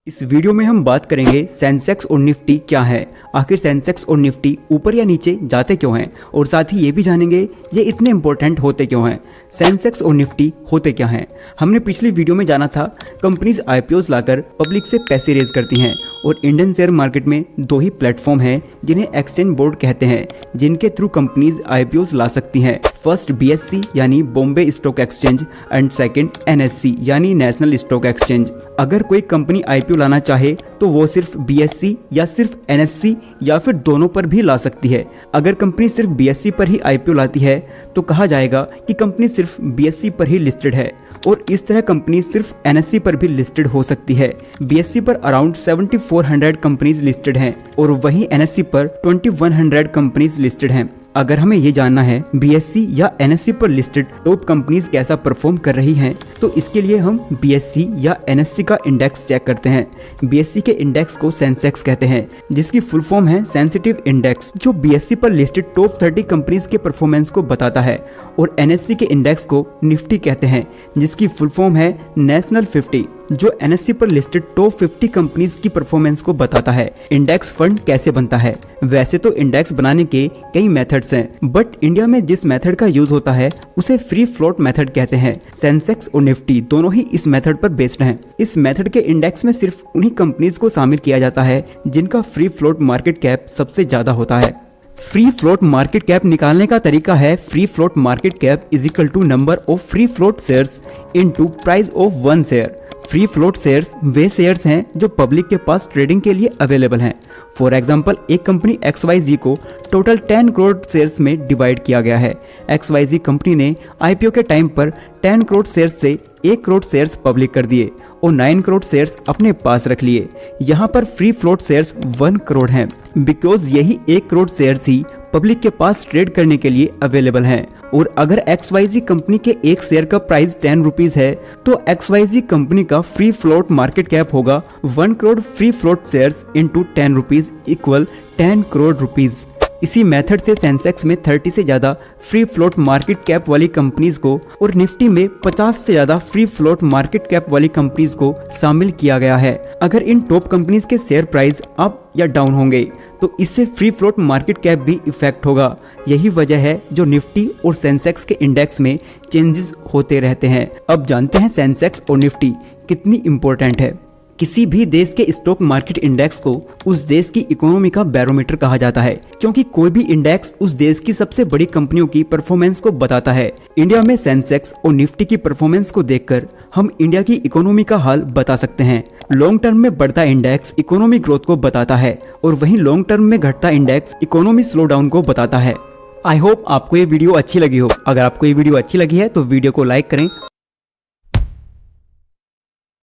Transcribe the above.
इस वीडियो में हम बात करेंगे सेंसेक्स और निफ्टी क्या है, आखिर सेंसेक्स और निफ्टी ऊपर या नीचे जाते क्यों हैं, और साथ ही ये भी जानेंगे ये इतने इंपॉर्टेंट होते क्यों हैं। सेंसेक्स और निफ्टी होते क्या हैं। हमने पिछली वीडियो में जाना था कंपनीज आईपीओज लाकर पब्लिक से पैसे रेज करती हैं, और इंडियन शेयर मार्केट में दो ही प्लेटफॉर्म हैं जिन्हें एक्सचेंज बोर्ड कहते हैं, जिनके थ्रू कंपनीज आईपीओज ला सकती हैं। फर्स्ट बीएससी यानी Bombay stock exchange and second NSC यानी नेशनल स्टॉक एक्सचेंज। अगर कोई कंपनी आईपीओ लाना चाहे तो वो सिर्फ बीएससी या सिर्फ एनएससी या फिर दोनों पर भी ला सकती है। अगर कंपनी सिर्फ बीएससी पर ही आईपीओ लाती है तो कहा जाएगा कि कंपनी सिर्फ बीएससी पर ही लिस्टेड है, और इस तरह कंपनी सिर्फ एनएससी पर भी लिस्टेड हो सकती है। बीएससी पर अराउंड 7400 कंपनीज लिस्टेड हैं और वहीं एनएससी पर 2100 कंपनीज लिस्टेड हैं। अगर हमें ये जानना है बीएससी या एनएससी पर लिस्टेड टॉप कंपनीज कैसा परफॉर्म कर रही हैं, तो इसके लिए हम बीएससी या एनएससी का इंडेक्स चेक करते हैं। बीएससी के इंडेक्स को सेंसेक्स कहते हैं, जिसकी फुल फॉर्म है सेंसिटिव इंडेक्स, जो बीएससी पर लिस्टेड टॉप 30 कंपनीज के परफॉर्मेंस को बताता है, और एनएससी के इंडेक्स को निफ्टी कहते हैं, जिसकी फुल फॉर्म है नेशनल 50, जो एनएससी पर लिस्टेड टॉप 50 कंपनीज की परफॉर्मेंस को बताता है। इंडेक्स फंड कैसे बनता है? वैसे तो इंडेक्स बनाने के कई मेथड्स हैं, बट इंडिया में जिस मेथड का यूज होता है उसे फ्री फ्लोट मेथड कहते हैं। सेंसेक्स और निफ्टी दोनों ही इस मेथड पर बेस्ड हैं। इस मेथड के इंडेक्स में सिर्फ उन्हीं कंपनीज को शामिल किया जाता है जिनका फ्री फ्लोट मार्केट कैप सबसे ज्यादा होता है। फ्री फ्लोट मार्केट कैप निकालने का तरीका है free float market cap is equal to number of free float shares into price of one share. Free float shares वे शेयर्स हैं जो पब्लिक के पास ट्रेडिंग के लिए अवेलेबल हैं। फॉर एग्जांपल, एक कंपनी XYZ को टोटल 10 करोड़ शेयर्स में डिवाइड किया गया है। XYZ कंपनी ने आईपीओ के टाइम पर 10 करोड़ शेयर्स से 1 करोड़ शेयर्स पब्लिक कर दिए और 9 करोड़ शेयर्स अपने पास रख लिए। यहाँ पर फ्री फ्लोट शेयर्स 1 करोड़ हैं, बिकॉज यही 1 करोड़ शेयर्स ही पब्लिक के पास ट्रेड करने के लिए अवेलेबल हैं। और अगर XYZ कंपनी के एक शेयर का प्राइस 10 रुपीज है तो XYZ कंपनी का फ्री फ्लोट मार्केट कैप होगा 1 crore free float shares into 10 rupees equal 10 crore rupees. इसी मेथड से सेंसेक्स में 30 से ज्यादा फ्री फ्लोट मार्केट कैप वाली कंपनीज को और निफ्टी में 50 से ज्यादा फ्री फ्लोट मार्केट कैप वाली कंपनीज को शामिल किया गया है। अगर इन टॉप कंपनीज के शेयर प्राइस अप या डाउन होंगे तो इससे फ्री फ्लोट मार्केट कैप भी इफेक्ट होगा। यही वजह है जो निफ्टी और सेंसेक्स के इंडेक्स में चेंजेस होते रहते हैं। अब जानते हैं सेंसेक्स और निफ्टी कितनी इंपॉर्टेंट है। किसी भी देश के स्टॉक मार्केट इंडेक्स को उस देश की इकोनॉमी का बैरोमीटर कहा जाता है, क्योंकि कोई भी इंडेक्स उस देश की सबसे बड़ी कंपनियों की परफॉर्मेंस को बताता है। इंडिया में सेंसेक्स और निफ्टी की परफॉर्मेंस को देखकर हम इंडिया की इकोनॉमी का हाल बता सकते हैं। लॉन्ग टर्म में बढ़ता इंडेक्स इकोनॉमी ग्रोथ को बताता है, और वहीं लॉन्ग टर्म में घटता इंडेक्स इकोनॉमी स्लो डाउन को बताता है। आई होप आपको ये वीडियो अच्छी लगी हो। अगर आपको ये वीडियो अच्छी लगी है तो वीडियो को लाइक करें